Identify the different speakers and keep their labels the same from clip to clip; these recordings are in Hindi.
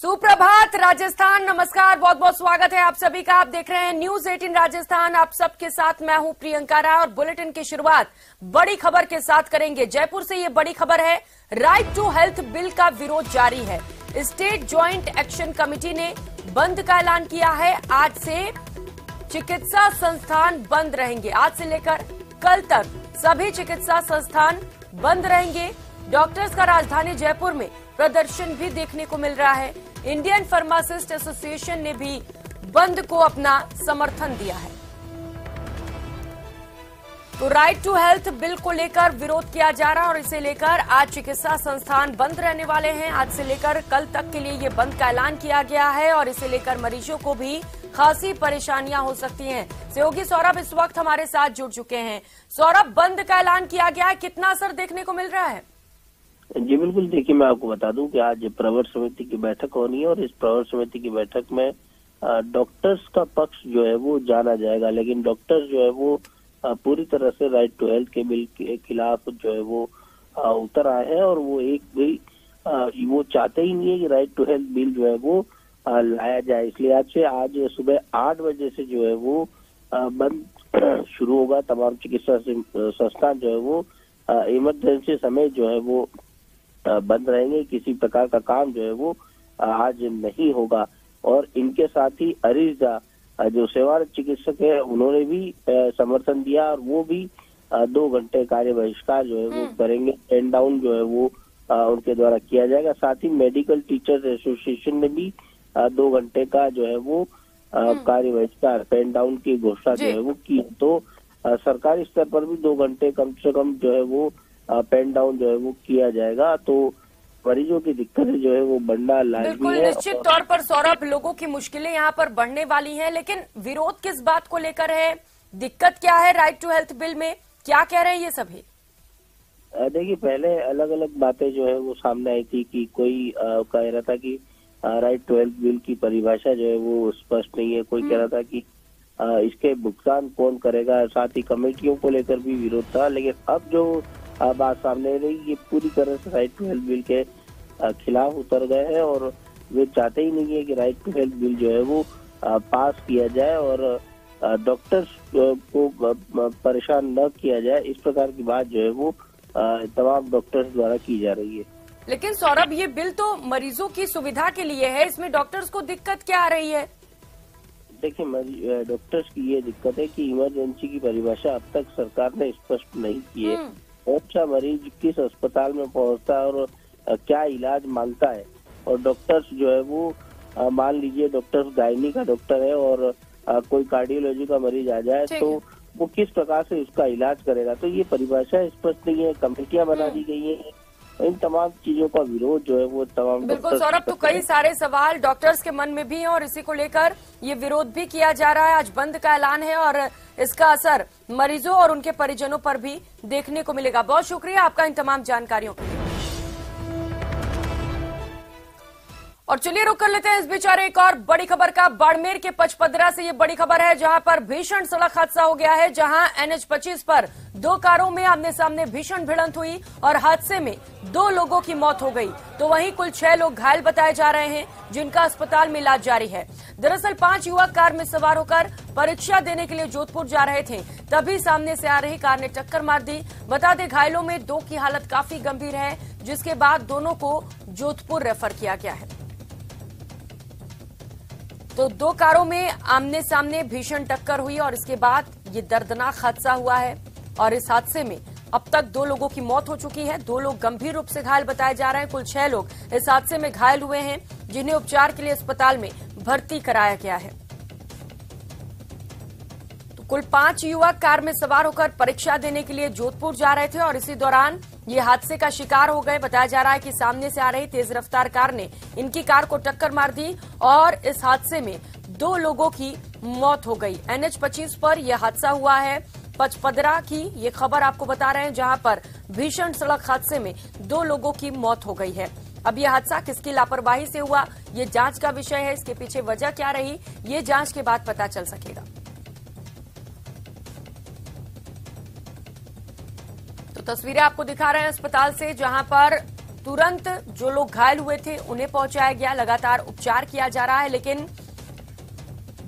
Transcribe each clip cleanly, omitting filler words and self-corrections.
Speaker 1: सुप्रभात राजस्थान, नमस्कार, बहुत बहुत स्वागत है आप सभी का। आप देख रहे हैं न्यूज 18 राजस्थान। आप सबके साथ मैं हूं प्रियंका राय और बुलेटिन की शुरुआत बड़ी खबर के साथ करेंगे। जयपुर से ये बड़ी खबर है, राइट टू हेल्थ बिल का विरोध जारी है। स्टेट ज्वाइंट एक्शन कमेटी ने बंद का ऐलान किया है। आज से चिकित्सा संस्थान बंद रहेंगे। आज से लेकर कल तक सभी चिकित्सा संस्थान बंद रहेंगे। डॉक्टर्स का राजधानी जयपुर में प्रदर्शन भी देखने को मिल रहा है। इंडियन फार्मासिस्ट एसोसिएशन ने भी बंद को अपना समर्थन दिया है। तो राइट टू हेल्थ बिल को लेकर विरोध किया जा रहा है और इसे लेकर आज चिकित्सा संस्थान बंद रहने वाले हैं। आज से लेकर कल तक के लिए ये बंद का ऐलान किया गया है और इसे लेकर मरीजों को भी खासी परेशानियां हो सकती हैं। सहयोगी सौरभ इस वक्त हमारे साथ जुड़ चुके हैं। सौरभ, बंद का ऐलान किया गया है, कितना असर देखने को मिल रहा है?
Speaker 2: जी बिल्कुल, देखिए मैं आपको बता दूं कि आज प्रवर समिति की बैठक होनी है और इस प्रवर समिति की बैठक में डॉक्टर्स का पक्ष जो है वो जाना जाएगा, लेकिन डॉक्टर्स जो है वो पूरी तरह से राइट टू हेल्थ के बिल के खिलाफ जो है वो उतर आए हैं और वो एक भी वो चाहते ही नहीं है कि राइट टू हेल्थ बिल जो है वो लाया जाए। इसलिए आज सुबह 8 बजे से जो है वो बंद शुरू होगा। तमाम चिकित्सा संस्थान जो है वो इमरजेंसी समय जो है वो बंद रहेंगे। किसी प्रकार का काम जो है वो आज नहीं होगा। और इनके साथ ही अरीजा जो सेवारत चिकित्सक है उन्होंने भी समर्थन दिया और वो भी 2 घंटे कार्य बहिष्कार जो है वो करेंगे। पेन डाउन जो है वो उनके द्वारा किया जाएगा। साथ ही मेडिकल टीचर्स एसोसिएशन ने भी 2 घंटे का जो है वो कार्य बहिष्कार पेन डाउन की घोषणा जो है वो की। तो सरकारी स्तर पर भी 2 घंटे कम से कम जो है वो पेन डाउन जो है वो किया जाएगा। तो मरीजों की दिक्कतें जो है वो बढ़ना लाजमी है।
Speaker 1: बिल्कुल, निश्चित तौर पर सौरभ, लोगों की मुश्किलें यहाँ पर बढ़ने वाली हैं, लेकिन विरोध किस बात को लेकर है? दिक्कत क्या है राइट टू हेल्थ बिल में? क्या कह रहे हैं ये सभी?
Speaker 2: देखिए, पहले अलग अलग बातें जो है वो सामने आई थी कि कोई कह रहा था कि राइट टू हेल्थ बिल की परिभाषा जो है वो स्पष्ट नहीं है। कोई कह रहा था कि इसके भुगतान कौन करेगा। साथ ही कमेटियों को लेकर भी विरोध था। लेकिन अब जो बात सामने रही, ये पूरी तरह से राइट टू हेल्थ बिल के खिलाफ उतर गए हैं और वे चाहते ही नहीं है कि राइट टू हेल्थ बिल जो है वो पास किया जाए और डॉक्टर्स को परेशान न किया जाए। इस प्रकार की बात जो है वो तमाम डॉक्टर्स द्वारा की जा रही है।
Speaker 1: लेकिन सौरभ, ये बिल तो मरीजों की सुविधा के लिए है, इसमें डॉक्टर्स को दिक्कत क्या आ रही है?
Speaker 2: देखिए, डॉक्टर्स की ये दिक्कत है कि इमरजेंसी की परिभाषा अब तक सरकार ने स्पष्ट नहीं की है। अच्छा मरीज किस अस्पताल में पहुंचता है और क्या इलाज मांगता है, और डॉक्टर्स जो है वो मान लीजिए डॉक्टर्स गायनी का डॉक्टर है और कोई कार्डियोलॉजी का मरीज आ जाए तो वो किस प्रकार से उसका इलाज करेगा। तो ये परिभाषा स्पष्ट नहीं है। कमेटियां बना दी गई है। इन तमाम चीजों का विरोध जो है वो तमाम
Speaker 1: बिल्कुल सौरभ, तो कई सारे सवाल डॉक्टर्स के मन में भी हैं और इसी को लेकर ये विरोध भी किया जा रहा है। आज बंद का ऐलान है और इसका असर मरीजों और उनके परिजनों पर भी देखने को मिलेगा। बहुत शुक्रिया आपका इन तमाम जानकारियों के लिए। और चलिए रुक कर लेते हैं इस बेचारे एक और बड़ी खबर का। बाड़मेर के पचपदरा से ये बड़ी खबर है, जहां पर भीषण सड़क हादसा हो गया है। जहां NH-25 पर 2 कारों में आमने सामने भीषण भिड़ंत हुई और हादसे में 2 लोगों की मौत हो गई। तो वहीं कुल 6 लोग घायल बताए जा रहे हैं, जिनका अस्पताल में इलाज जारी है। दरअसल 5 युवक कार में सवार होकर परीक्षा देने के लिए जोधपुर जा रहे थे, तभी सामने से आ रही कार ने टक्कर मार दी। बता दें, घायलों में 2 की हालत काफी गंभीर है, जिसके बाद दोनों को जोधपुर रेफर किया गया है। तो 2 कारों में आमने सामने भीषण टक्कर हुई और इसके बाद ये दर्दनाक हादसा हुआ है। और इस हादसे में अब तक 2 लोगों की मौत हो चुकी है। 2 लोग गंभीर रूप से घायल बताए जा रहे हैं। कुल 6 लोग इस हादसे में घायल हुए हैं, जिन्हें उपचार के लिए अस्पताल में भर्ती कराया गया है। तो कुल 5 युवक कार में सवार होकर परीक्षा देने के लिए जोधपुर जा रहे थे और इसी दौरान ये हादसे का शिकार हो गए। बताया जा रहा है कि सामने से आ रही तेज रफ्तार कार ने इनकी कार को टक्कर मार दी और इस हादसे में 2 लोगों की मौत हो गई। NH-25 पर यह हादसा हुआ है। पचपदरा की ये खबर आपको बता रहे हैं, जहां पर भीषण सड़क हादसे में 2 लोगों की मौत हो गई है। अब यह हादसा किसकी लापरवाही से हुआ, ये जांच का विषय है। इसके पीछे वजह क्या रही, ये जांच के बाद पता चल सकेगा। तो तस्वीरें आपको दिखा रहे हैं अस्पताल से, जहां पर तुरंत जो लोग घायल हुए थे उन्हें पहुंचाया गया, लगातार उपचार किया जा रहा है, लेकिन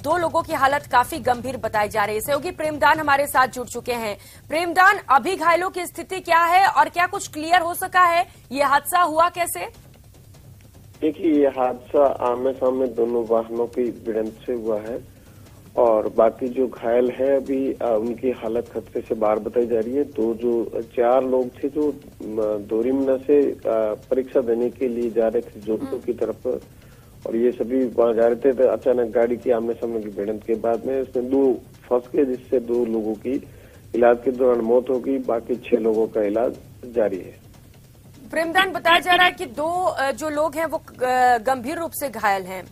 Speaker 1: 2 लोगों की हालत काफी गंभीर बताई जा रही है। सहयोगी प्रेमदान हमारे साथ जुड़ चुके हैं। प्रेमदान, अभी घायलों की स्थिति क्या है और क्या कुछ क्लियर हो सका है? ये हादसा हुआ कैसे?
Speaker 3: देखिए, ये हादसा आमने सामने दोनों वाहनों की भिड़ंत से हुआ है और बाकी जो घायल है अभी उनकी हालत खतरे से बाहर बताई जा रही है। तो जो 4 लोग थे जो दोरीमना से परीक्षा देने के लिए जा रहे थे जोधपुर की तरफ, और ये सभी वहां जा रहे थे, तो अचानक गाड़ी की आमने सामने की भिड़ंत के बाद में इसमें 2 फंस गए, जिससे 2 लोगों की इलाज के दौरान मौत हो गई। बाकी 6 लोगों का इलाज जारी है।
Speaker 1: प्रेमदान, बताया जा रहा है कि 2 जो लोग हैं वो गंभीर रूप से घायल हैं,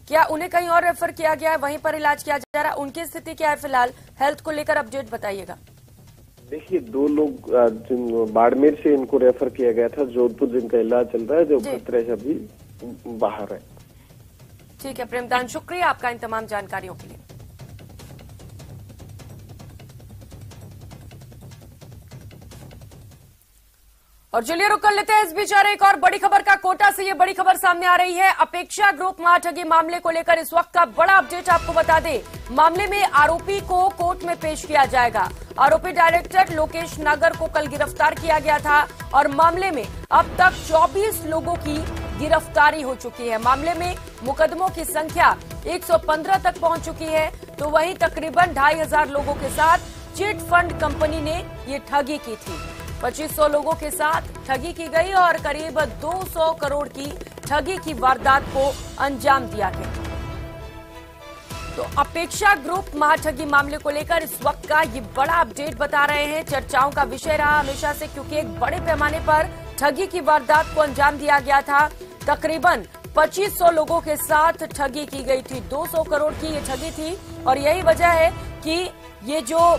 Speaker 1: क्या उन्हें कहीं और रेफर किया गया है, वहीं पर इलाज किया जा रहा है? उनकी स्थिति क्या है फिलहाल? हेल्थ को लेकर अपडेट बताइएगा।
Speaker 3: देखिए, 2 लोग बाड़मेर से इनको रेफर किया गया था जोधपुर, जिनका इलाज चल रहा है, जो खतरे से अभी बाहर है।
Speaker 1: ठीक है प्रेमदान, शुक्रिया आपका इन तमाम जानकारियों के लिए। और चलिए रुक कर लेते हैं इस बीच एक और बड़ी खबर का। कोटा से ये बड़ी खबर सामने आ रही है। अपेक्षा ग्रुप महाठगी मामले को लेकर इस वक्त का बड़ा अपडेट आपको बता दें। मामले में आरोपी को कोर्ट में पेश किया जाएगा। आरोपी डायरेक्टर लोकेश नागर को कल गिरफ्तार किया गया था और मामले में अब तक 24 लोगों की गिरफ्तारी हो चुकी है। मामले में मुकदमों की संख्या 115 तक पहुंच चुकी है। तो वहीं तकरीबन 2500 लोगों के साथ चिट फंड कंपनी ने ये ठगी की थी। 2500 लोगों के साथ ठगी की गई और करीब 200 करोड़ की ठगी की वारदात को अंजाम दिया गया। तो अपेक्षा ग्रुप महाठगी मामले को लेकर इस वक्त का ये बड़ा अपडेट बता रहे हैं। चर्चाओं का विषय रहा हमेशा से, क्योंकि एक बड़े पैमाने पर ठगी की वारदात को अंजाम दिया गया था। तकरीबन 2500 लोगों के साथ ठगी की गई थी। 200 करोड़ की ये ठगी थी और यही वजह है कि ये जो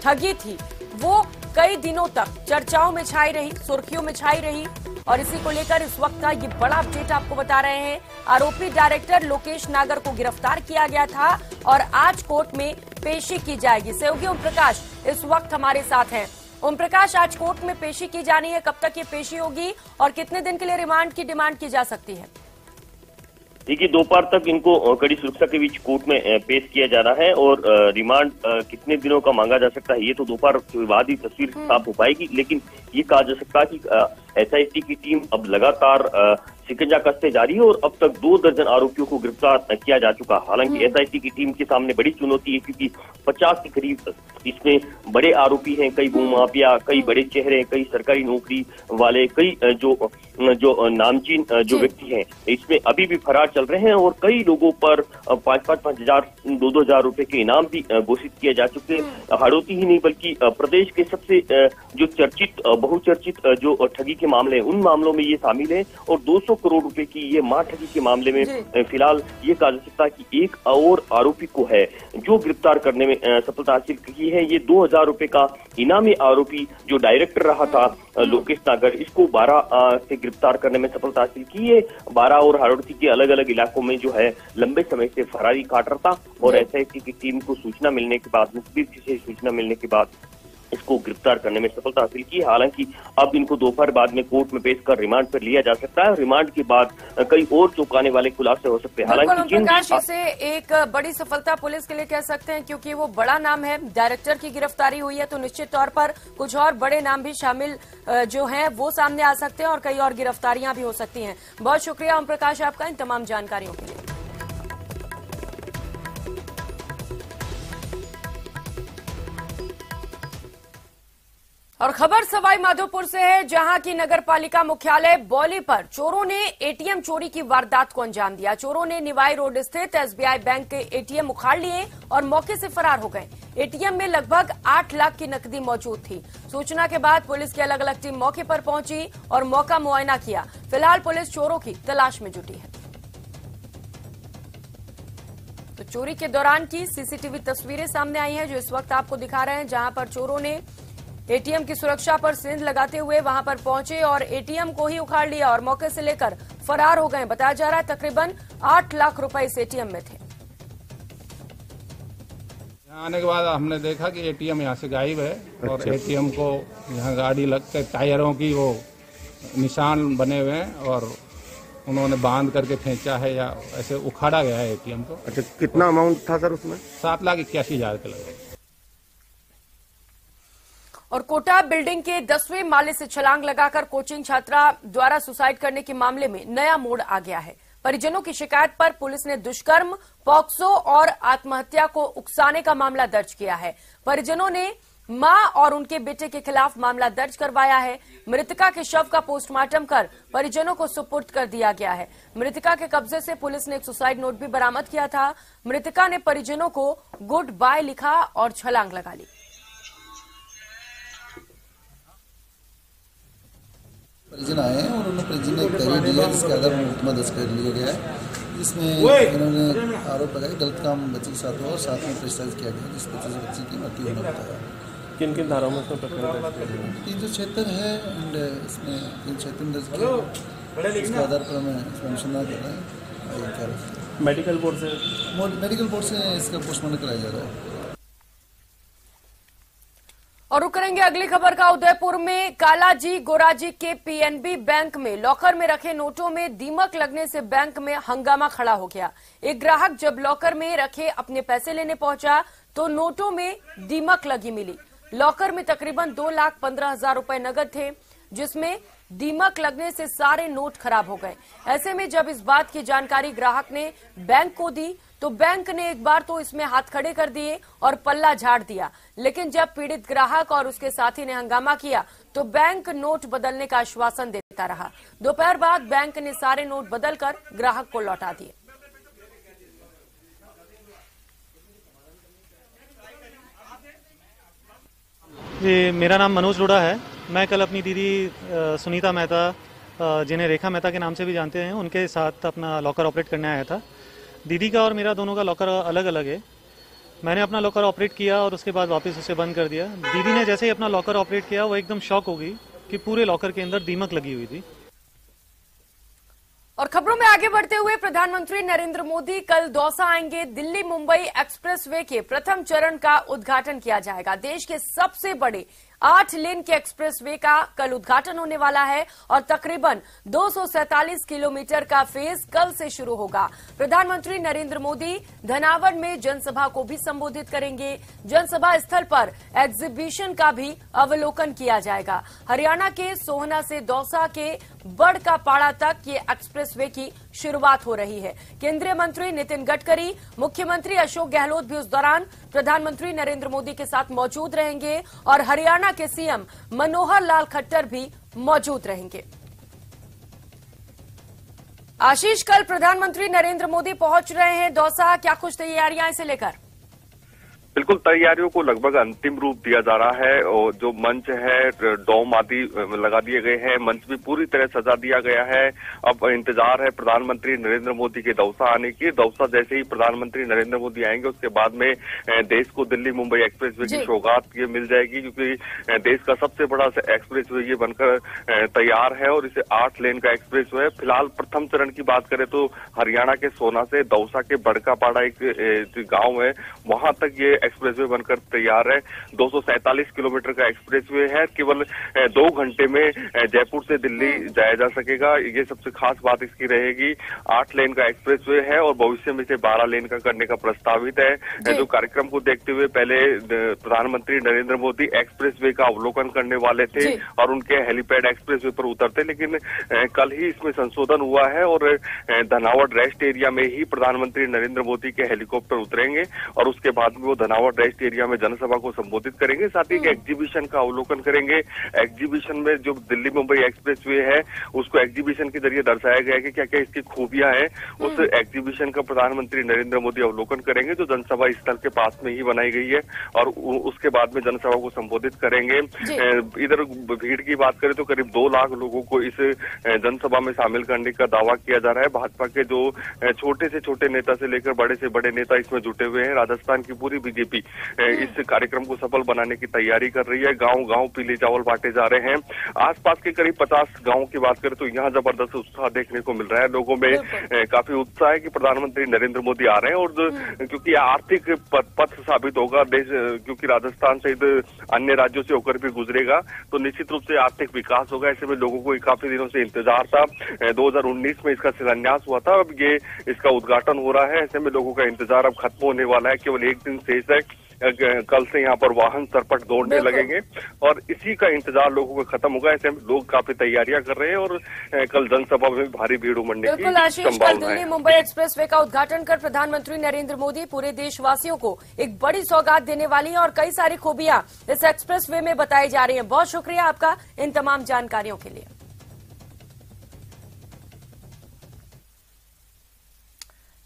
Speaker 1: ठगी थी वो कई दिनों तक चर्चाओं में छाई रही, सुर्खियों में छाई रही और इसी को लेकर इस वक्त का ये बड़ा अपडेट आपको बता रहे हैं। आरोपी डायरेक्टर लोकेश नागर को गिरफ्तार किया गया था और आज कोर्ट में पेशी की जाएगी। सहयोगी ओम प्रकाश इस वक्त हमारे साथ हैं। ओम प्रकाश, आज कोर्ट में पेशी की जानी है, कब तक ये पेशी होगी और कितने दिन के लिए रिमांड की डिमांड की जा सकती है?
Speaker 4: देखिए, दोपहर तक इनको कड़ी सुरक्षा के बीच कोर्ट में पेश किया जा रहा है और रिमांड कितने दिनों का मांगा जा सकता है ये तो दोपहर के बाद ही तस्वीर साफ हो पाएगी। लेकिन ये कहा जा सकता है कि एसआईटी की टीम अब लगातार शिकंजा कसते जा रही है और अब तक 2 दर्जन आरोपियों को गिरफ्तार किया जा चुका। हालांकि एसआईटी की टीम के सामने बड़ी चुनौती है, क्योंकि 50 के करीब इसमें बड़े आरोपी हैं, कई भूमाफिया, कई बड़े चेहरे, कई सरकारी नौकरी वाले, कई जो नामचीन जो व्यक्ति हैं इसमें अभी भी फरार चल रहे हैं और कई लोगों पर 5,000, 2,000 रुपए के इनाम भी घोषित किए जा चुके हैं। हाड़ौती ही नहीं बल्कि प्रदेश के सबसे जो चर्चित बहुचर्चित जो ठगी के मामले हैं उन मामलों में ये शामिल है और 200 करोड़ रुपए की ये मां ठगी के मामले में फिलहाल ये कहा जा सकता है कि एक और आरोपी को है जो गिरफ्तार करने में सफलता हासिल की है। ये 2,000 रुपए का इनामी आरोपी जो डायरेक्टर रहा था लोकेश नागर, इसको 12 से गिरफ्तार करने में सफलता हासिल की है। 12 और हाड़ौती के अलग अलग इलाकों में जो है लंबे समय से फरारी काट रहा था और एसआईटी की टीम को सूचना मिलने के बाद, मुखबिर से सूचना मिलने के बाद इसको गिरफ्तार करने में सफलता हासिल की। हालांकि अब इनको दोपहर बाद में कोर्ट में पेश कर रिमांड पर लिया जा सकता है। रिमांड के बाद कई और चौंकाने वाले खुलासे हो सकते हैं। हालांकि
Speaker 1: इसे एक बड़ी सफलता पुलिस के लिए कह सकते हैं, क्योंकि वो बड़ा नाम है। डायरेक्टर की गिरफ्तारी हुई है तो निश्चित तौर पर कुछ और बड़े नाम भी शामिल जो हैं वो सामने आ सकते हैं और कई और गिरफ्तारियां भी हो सकती हैं। बहुत शुक्रिया ओम प्रकाश आपका इन तमाम जानकारियों के लिए। और खबर सवाई माधोपुर से है, जहां की नगरपालिका मुख्यालय बौली पर चोरों ने एटीएम चोरी की वारदात को अंजाम दिया। चोरों ने निवाई रोड स्थित एसबीआई बैंक के एटीएम उखाड़ लिए और मौके से फरार हो गए। एटीएम में लगभग 8 लाख की नकदी मौजूद थी। सूचना के बाद पुलिस की अलग अलग टीम मौके पर पहुंची और मौका मुआयना किया। फिलहाल पुलिस चोरों की तलाश में जुटी है। तो चोरी के दौरान की सीसीटीवी तस्वीरें सामने आई हैं जो इस वक्त आपको दिखा रहे हैं, जहां पर चोरों ने एटीएम की सुरक्षा पर सेंध लगाते हुए वहां पर पहुंचे और एटीएम को ही उखाड़ लिया और मौके से लेकर फरार हो गए। बताया जा रहा है तकरीबन 8 लाख रुपए इस एटीएम में थे।
Speaker 5: यहाँ आने के बाद हमने देखा कि एटीएम यहाँ से गायब है और एटीएम को यहाँ गाड़ी लग के टायरों की वो निशान बने हुए हैं और उन्होंने बांध करके फेंचा है या ऐसे उखाड़ा गया है एटीएम को।
Speaker 6: अच्छा, कितना अमाउंट था सर उसमें?
Speaker 5: 7,81,000 के लगभग।
Speaker 1: और कोटा बिल्डिंग के 10वें माले से छलांग लगाकर कोचिंग छात्रा द्वारा सुसाइड करने के मामले में नया मोड़ आ गया है। परिजनों की शिकायत पर पुलिस ने दुष्कर्म, पॉक्सो और आत्महत्या को उकसाने का मामला दर्ज किया है। परिजनों ने मां और उनके बेटे के खिलाफ मामला दर्ज करवाया है। मृतका के शव का पोस्टमार्टम कर परिजनों को सुपुर्द कर दिया गया है। मृतका के कब्जे से पुलिस ने एक सुसाइड नोट भी बरामद किया था। मृतका ने परिजनों को गुड बाय लिखा और छलांग लगा ली।
Speaker 7: परिजन आए हैं और उन्होंने परिजन ने एक डायरी दिया जिसके आधार पर मुकदमा दर्ज कर लिया गया है, जिसमें इन्होंने आरोप लगाया गलत काम बच्चे के साथ हुआ और साथ में प्रेशराइज किया गया जिस वजह से बच्चे की मृत्यु होना बताया।
Speaker 6: किन किन धाराओं में इसमें प्रकरण दर्ज किया?
Speaker 7: 376 है एंड इसमें 376 दर्ज किया, इसके आधार पर हमें इसमें अनुसंधान कर रहे हैं।
Speaker 6: मेडिकल बोर्ड से
Speaker 7: इसका पोस्टमार्टम कराया जा रहा है।
Speaker 1: और रुक करेंगे अगली खबर का। उदयपुर में कालाजी गोराजी के पीएनबी बैंक में लॉकर में रखे नोटों में दीमक लगने से बैंक में हंगामा खड़ा हो गया। एक ग्राहक जब लॉकर में रखे अपने पैसे लेने पहुंचा तो नोटों में दीमक लगी मिली। लॉकर में तकरीबन 2,15,000 रुपए नकद थे, जिसमें दीमक लगने से सारे नोट खराब हो गए। ऐसे में जब इस बात की जानकारी ग्राहक ने बैंक को दी तो बैंक ने एक बार तो इसमें हाथ खड़े कर दिए और पल्ला झाड़ दिया, लेकिन जब पीड़ित ग्राहक और उसके साथी ने हंगामा किया तो बैंक नोट बदलने का आश्वासन देता रहा। दोपहर बाद बैंक ने सारे नोट बदलकर ग्राहक को लौटा दिए।
Speaker 8: जी, मेरा नाम मनोज लोढ़ा है। मैं कल अपनी दीदी सुनीता मेहता, जिन्हें रेखा मेहता के नाम से भी जानते हैं, उनके साथ अपना लॉकर ऑपरेट करने आया था। दीदी का और मेरा दोनों का लॉकर अलग अलग है। मैंने अपना लॉकर ऑपरेट किया और उसके बाद वापस उसे बंद कर दिया। दीदी ने जैसे ही अपना लॉकर ऑपरेट किया वो एकदम शॉक हो गई कि पूरे लॉकर के अंदर दीमक लगी हुई थी।
Speaker 1: और खबरों में आगे बढ़ते हुए प्रधानमंत्री नरेंद्र मोदी कल दौसा आएंगे। दिल्ली मुंबई एक्सप्रेसवे के प्रथम चरण का उद्घाटन किया जाएगा। देश के सबसे बड़े 8 लेन के एक्सप्रेसवे का कल उद्घाटन होने वाला है और तकरीबन 247 किलोमीटर का फेज कल से शुरू होगा। प्रधानमंत्री नरेंद्र मोदी धनावड़ में जनसभा को भी संबोधित करेंगे। जनसभा स्थल पर एग्जीबिशन का भी अवलोकन किया जाएगा। हरियाणा के सोहना से दौसा के बड़का पाड़ा तक ये एक्सप्रेसवे की शुरुआत हो रही है। केंद्रीय मंत्री नितिन गडकरी, मुख्यमंत्री अशोक गहलोत भी उस दौरान प्रधानमंत्री नरेंद्र मोदी के साथ मौजूद रहेंगे और हरियाणा के सीएम मनोहर लाल खट्टर भी मौजूद रहेंगे। आशीष, कल प्रधानमंत्री नरेंद्र मोदी पहुंच रहे हैं दौसा, क्या कुछ तैयारियां इसे लेकर?
Speaker 9: बिल्कुल, तैयारियों को लगभग अंतिम रूप दिया जा रहा है और जो मंच है, डोम आदि लगा दिए गए हैं, मंच भी पूरी तरह सजा दिया गया है। अब इंतजार है प्रधानमंत्री नरेंद्र मोदी के दौसा आने की। दौसा जैसे ही प्रधानमंत्री नरेंद्र मोदी आएंगे उसके बाद में देश को दिल्ली मुंबई एक्सप्रेसवे की सौगात ये मिल जाएगी, क्योंकि देश का सबसे बड़ा एक्सप्रेसवे ये बनकर तैयार है और इसे 8 लेन का एक्सप्रेसवे है। फिलहाल प्रथम चरण की बात करें तो हरियाणा के सोना से दौसा के बड़कापाड़ा एक गाँव है, वहां तक ये एक्सप्रेसवे बनकर तैयार है। 247 किलोमीटर का एक्सप्रेसवे है। केवल 2 घंटे में जयपुर से दिल्ली जाया जा सकेगा। ये सबसे खास बात इसकी रहेगी। 8 लेन का एक्सप्रेसवे है और भविष्य में इसे 12 लेन का करने का प्रस्तावित है। जो कार्यक्रम को देखते हुए पहले प्रधानमंत्री नरेंद्र मोदी एक्सप्रेसवे का अवलोकन करने वाले थे और उनके हेलीपैड एक्सप्रेसवे पर उतरते, लेकिन कल ही इसमें संशोधन हुआ है और धनावड़ रेस्ट एरिया में ही प्रधानमंत्री नरेंद्र मोदी के हेलीकॉप्टर उतरेंगे और उसके बाद में वो धनावड़ रेस्ट एरिया में जनसभा को संबोधित करेंगे। साथ ही एक एग्जीबिशन का अवलोकन करेंगे। एग्जीबिशन में जो दिल्ली मुंबई एक्सप्रेसवे है उसको एग्जीबिशन के जरिए दर्शाया गया है कि क्या क्या इसकी खूबियां हैं। उस एग्जीबिशन का प्रधानमंत्री नरेंद्र मोदी अवलोकन करेंगे जो जनसभा स्थल के पास में ही बनाई गई है और उसके बाद में जनसभा को संबोधित करेंगे। इधर भीड़ की बात करें तो करीब 2 लाख लोगों को इस जनसभा में शामिल करने का दावा किया जा रहा है। भाजपा के जो छोटे से छोटे नेता से लेकर बड़े से बड़े नेता इसमें जुटे हुए हैं। राजस्थान की पूरी बीजेपी बीजेपी इस कार्यक्रम को सफल बनाने की तैयारी कर रही है। गांव-गांव पीले चावल बांटे जा रहे हैं। आसपास के करीब 50 गांवों की बात करें तो यहाँ जबरदस्त उत्साह देखने को मिल रहा है। लोगों में काफी उत्साह है कि प्रधानमंत्री नरेंद्र मोदी आ रहे हैं और क्योंकि आर्थिक पथ साबित होगा देश, क्योंकि राजस्थान सहित अन्य राज्यों से होकर भी गुजरेगा तो निश्चित रूप से आर्थिक विकास होगा। ऐसे में लोगों को काफी दिनों से इंतजार था। 2019 में इसका शिलान्यास हुआ था, अब ये इसका उद्घाटन हो रहा है। ऐसे में लोगों का इंतजार अब खत्म होने वाला है, केवल एक दिन शेष है। कल से यहाँ पर वाहन सरपट दौड़ने लगेंगे और इसी का इंतजार लोगों को खत्म होगा। ऐसे में लोग काफी तैयारियां कर रहे हैं और कल जनसभा में भारी भीड़ उमड़ने की संभावना है।
Speaker 1: दिल्ली मुंबई एक्सप्रेसवे का उद्घाटन कर प्रधानमंत्री नरेंद्र मोदी पूरे देशवासियों को एक बड़ी सौगात देने वाली है और कई सारी खूबियां इस एक्सप्रेसवे में बताई जा रही है। बहुत शुक्रिया आपका इन तमाम जानकारियों के लिए।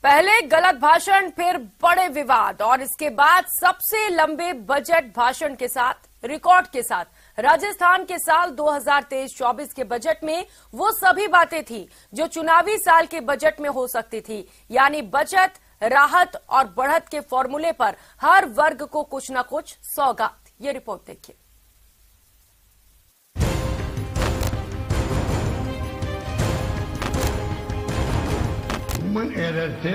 Speaker 1: पहले गलत भाषण, फिर बड़े विवाद और इसके बाद सबसे लंबे बजट भाषण के साथ, रिकॉर्ड के साथ राजस्थान के साल 2023-24 के बजट में वो सभी बातें थी जो चुनावी साल के बजट में हो सकती थी, यानी बचत, राहत और बढ़त के फॉर्मूले पर हर वर्ग को कुछ न कुछ सौगात। ये रिपोर्ट देखिए।
Speaker 10: एरर से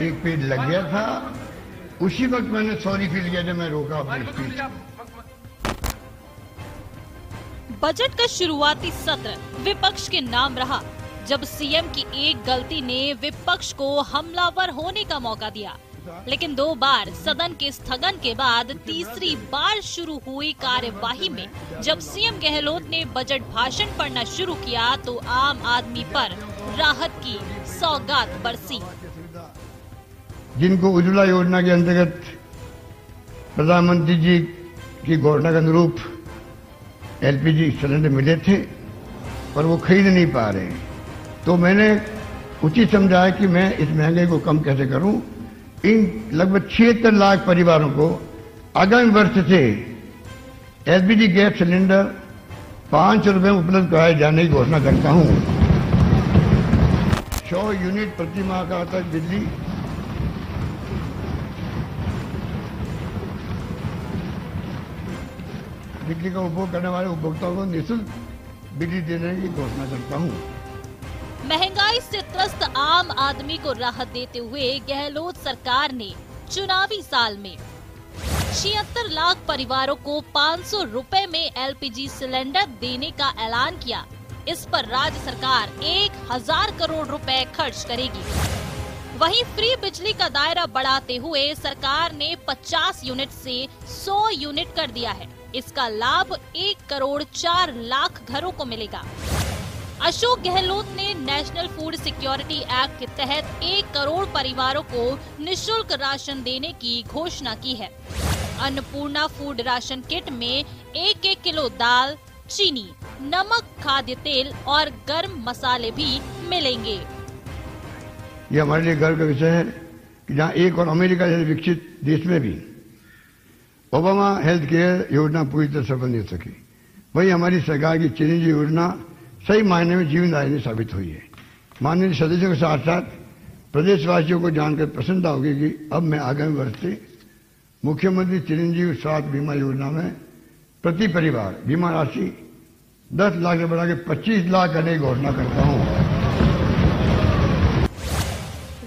Speaker 10: एक पेज लग गया था, उसी वक्त मैंने सॉरी फील किया जब मैं रोका अपनी स्पीच।
Speaker 11: बजट का शुरुआती सत्र विपक्ष के नाम रहा, जब सीएम की एक गलती ने विपक्ष को हमलावर होने का मौका दिया। लेकिन 2 बार सदन के स्थगन के बाद तीसरी बार शुरू हुई कार्यवाही में जब सीएम गहलोत ने बजट भाषण पढ़ना शुरू किया तो आम आदमी पर राहत की सौगात बरसी।
Speaker 10: जिनको उज्ज्वला योजना के अंतर्गत प्रधानमंत्री जी की घोषणा के अनुरूप एलपीजी सिलेंडर मिले थे पर वो खरीद नहीं पा रहे, तो मैंने उचित समझा कि मैं इस महंगाई को कम कैसे करूं। इन लगभग 76 लाख परिवारों को आगामी वर्ष से एलपीजी गैस सिलेंडर 500 रुपए में उपलब्ध कराए जाने की घोषणा करता हूं। 100 यूनिट प्रति माह का आता है बिजली। बिजली का उपभोग करने वाले उपभोक्ताओं को निःशुल्क बिजली देने की घोषणा करता हूं।
Speaker 11: महंगाई से त्रस्त आम आदमी को राहत देते हुए गहलोत सरकार ने चुनावी साल में 76 लाख परिवारों को 500 रुपए में एलपीजी सिलेंडर देने का ऐलान किया। इस पर राज्य सरकार 1000 करोड़ रुपए खर्च करेगी। वहीं फ्री बिजली का दायरा बढ़ाते हुए सरकार ने 50 यूनिट से 100 यूनिट कर दिया है। इसका लाभ 1 करोड़ 4 लाख घरों को मिलेगा। अशोक गहलोत ने नेशनल फूड सिक्योरिटी एक्ट के तहत 1 करोड़ परिवारों को निःशुल्क राशन देने की घोषणा की है। अन्नपूर्णा फूड राशन किट में 1-1 किलो दाल, चीनी, नमक, खाद्य तेल और गर्म मसाले भी मिलेंगे।
Speaker 10: ये हमारे लिए गर्व का विषय है कि जहाँ एक और अमेरिका जैसे विकसित देश में भी ओबामा हेल्थ केयर योजना पूरी तरह सफल नहीं हो सकी, वही हमारी सरकार की चिरंजीवी योजना सही मायने में जीवनदायिनी साबित हुई है। माननीय सदस्यों के साथ साथ प्रदेशवासियों को जानकर प्रसन्नता होगी कि अब मैं आगामी वर्ष से मुख्यमंत्री चिरंजीवी स्वास्थ्य बीमा योजना में प्रति परिवार बीमा राशि 10 लाख से बढ़ा के 25 लाख करने की घोषणा करता हूँ।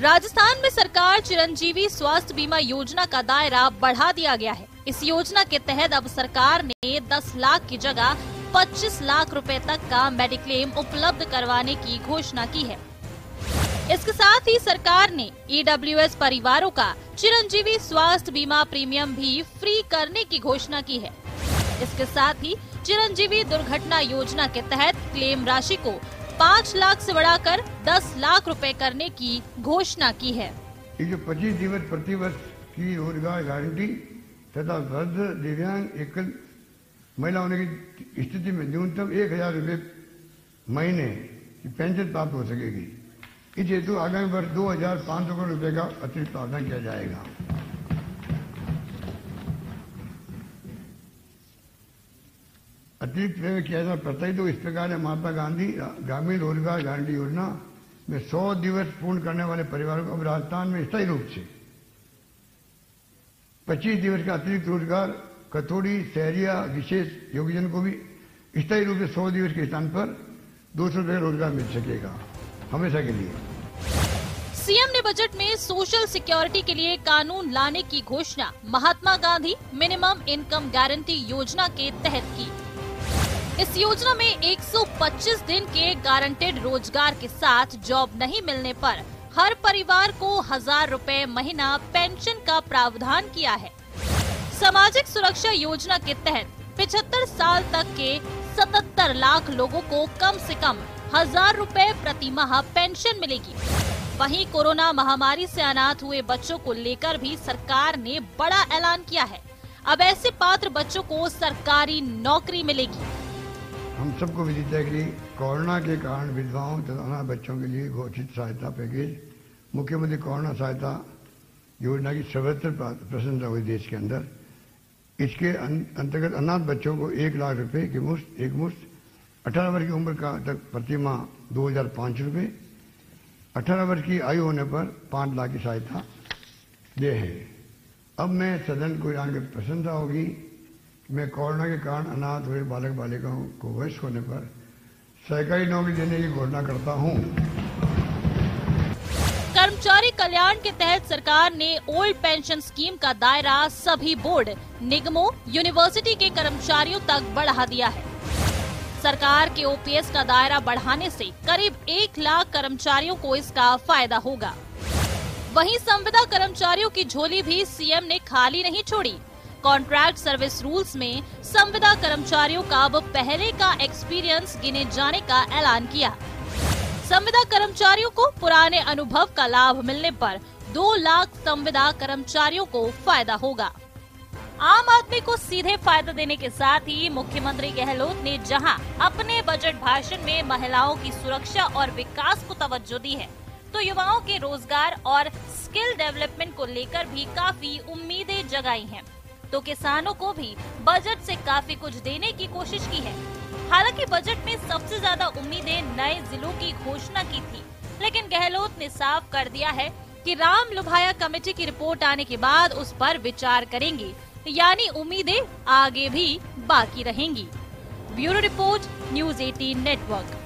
Speaker 11: राजस्थान में सरकार चिरंजीवी स्वास्थ्य बीमा योजना का दायरा बढ़ा दिया गया है। इस योजना के तहत अब सरकार ने 10 लाख की जगह 25 लाख रुपए तक का मेडिक्लेम उपलब्ध करवाने की घोषणा की है। इसके साथ ही सरकार ने ईडब्ल्यूएस परिवारों का चिरंजीवी स्वास्थ्य बीमा प्रीमियम भी फ्री करने की घोषणा की है। इसके साथ ही चिरंजीवी दुर्घटना योजना के तहत क्लेम राशि को 5 लाख से बढ़ाकर 10 लाख रुपए करने की घोषणा की है।
Speaker 10: ये जो 25 दिवस प्रति वर्ष की रोजगार गारंटी तथा वृद्ध, दिव्यांग, एकल महिला होने की स्थिति में न्यूनतम 1000 रुपए महीने की पेंशन प्राप्त हो सकेगी। इस हेतु आगामी वर्ष 2500 करोड़ रुपए का अतिरिक्त प्रावधान किया जाएगा। अतिरिक्त व्यय किया जाना पड़ता है। तो इस प्रकार महात्मा गांधी ग्रामीण रोजगार गारंटी योजना में 100 दिवस पूर्ण करने वाले परिवारों को अब राजस्थान में स्थायी रूप से 25 दिवस का अतिरिक्त रोजगार कथोड़ी सहरिया विशेष योगजन को भी स्थायी रूप से 100 दिवस के स्थान पर 200 रुपये रोजगार मिल सकेगा हमेशा के लिए।
Speaker 11: सीएम ने बजट में सोशल सिक्योरिटी के लिए कानून लाने की घोषणा Mahatma Gandhi minimum income guarantee योजना के तहत की। इस योजना में 125 दिन के गारंटेड रोजगार के साथ जॉब नहीं मिलने पर हर परिवार को 1000 रुपए महीना पेंशन का प्रावधान किया है। सामाजिक सुरक्षा योजना के तहत 75 साल तक के 77 लाख लोगों को कम से कम 1000 रुपए प्रति माह पेंशन मिलेगी। वहीं कोरोना महामारी से अनाथ हुए बच्चों को लेकर भी सरकार ने बड़ा ऐलान किया है। अब ऐसे पात्र बच्चों को सरकारी नौकरी मिलेगी।
Speaker 10: हम सबको विदित है कि कोरोना के कारण विधवाओं तथा अनाथ बच्चों के लिए घोषित सहायता पैकेज मुख्यमंत्री कोरोना सहायता योजना की सर्वत्र प्रशंसा हुई देश के अंदर। इसके अंतर्गत अनाथ बच्चों को 1 लाख रुपए की मुश्त 18 वर्ष की उम्र का तक प्रति माह 2005 रुपए, 18 वर्ष की आयु होने पर 5 लाख की सहायता दे है। अब मैं सदन को जान के प्रसन्नता होगी कि मैं कोरोना के कारण अनाथ हुए बालक बालिकाओं को वयस्क होने पर सरकारी नौकरी देने की घोषणा करता हूँ।
Speaker 11: कर्मचारी कल्याण के तहत सरकार ने ओल्ड पेंशन स्कीम का दायरा सभी बोर्ड, निगमों, यूनिवर्सिटी के कर्मचारियों तक बढ़ा दिया है। सरकार के ओपीएस का दायरा बढ़ाने से करीब 1 लाख कर्मचारियों को इसका फायदा होगा। वहीं संविदा कर्मचारियों की झोली भी सीएम ने खाली नहीं छोड़ी। कॉन्ट्रैक्ट सर्विस रूल्स में संविदा कर्मचारियों का अब पहले का एक्सपीरियंस गिने जाने का ऐलान किया। संविदा कर्मचारियों को पुराने अनुभव का लाभ मिलने पर 2 लाख संविदा कर्मचारियों को फायदा होगा। आम आदमी को सीधे फायदा देने के साथ ही मुख्यमंत्री गहलोत ने जहां अपने बजट भाषण में महिलाओं की सुरक्षा और विकास को तवज्जो दी है, तो युवाओं के रोजगार और स्किल डेवलपमेंट को लेकर भी काफी उम्मीदें जगाई हैं। तो किसानों को भी बजट से काफी कुछ देने की कोशिश की है। हालांकि बजट में सबसे ज्यादा उम्मीदें नए जिलों की घोषणा की थी, लेकिन गहलोत ने साफ कर दिया है कि राम लुभाया कमेटी की रिपोर्ट आने के बाद उस पर विचार करेंगे, यानी उम्मीदें आगे भी बाकी रहेंगी। Bureau report, news 18 network.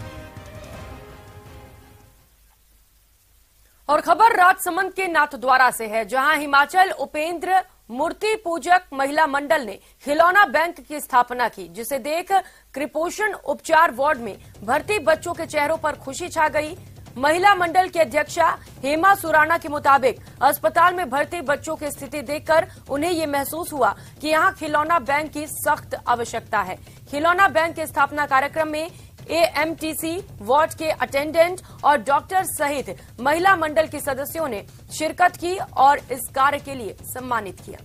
Speaker 1: और खबर राजसमंद के नाथद्वारा से है, जहां हिमाचल उपेंद्र मूर्ति पूजक महिला मंडल ने खिलौना बैंक की स्थापना की, जिसे देख कुपोषण उपचार वार्ड में भर्ती बच्चों के चेहरों पर खुशी छा गई। महिला मंडल की अध्यक्षा हेमा सुराना के मुताबिक अस्पताल में भर्ती बच्चों की स्थिति देखकर उन्हें ये महसूस हुआ कि यहाँ खिलौना बैंक की सख्त आवश्यकता है। खिलौना बैंक के स्थापना कार्यक्रम में एएमटीसी वार्ड के अटेंडेंट और डॉक्टर सहित महिला मंडल के सदस्यों ने शिरकत की और इस कार्य के लिए सम्मानित किया।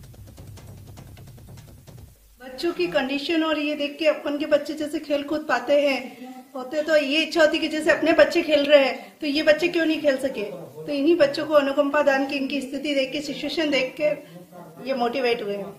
Speaker 12: बच्चों की कंडीशन और ये देख के अपन के बच्चे जैसे खेल कूद पाते हैं होते, तो ये इच्छा होती कि जैसे अपने बच्चे खेल रहे हैं तो ये बच्चे क्यों नहीं खेल सके। तो इन्हीं बच्चों को अनुकंपा दान की इनकी स्थिति देख के, सिचुएशन देख के ये मोटिवेट हुए हैं।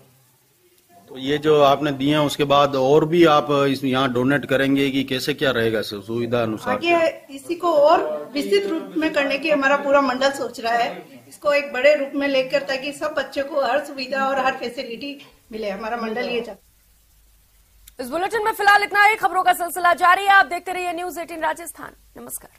Speaker 13: तो ये जो आपने दिए हैं उसके बाद और भी आप यहाँ डोनेट करेंगे कि कैसे क्या रहेगा सुविधा अनुसार?
Speaker 12: आगे इसी को और विस्तृत रूप में करने की हमारा पूरा मंडल सोच रहा है, इसको एक बड़े रूप में लेकर, ताकि सब बच्चों को हर सुविधा और हर फैसिलिटी मिले। हमारा मंडल ये चाहता है।
Speaker 1: इस बुलेटिन में फिलहाल इतना ही। खबरों का सिलसिला जारी है, आप देखते रहिए न्यूज़ 18 राजस्थान। नमस्कार।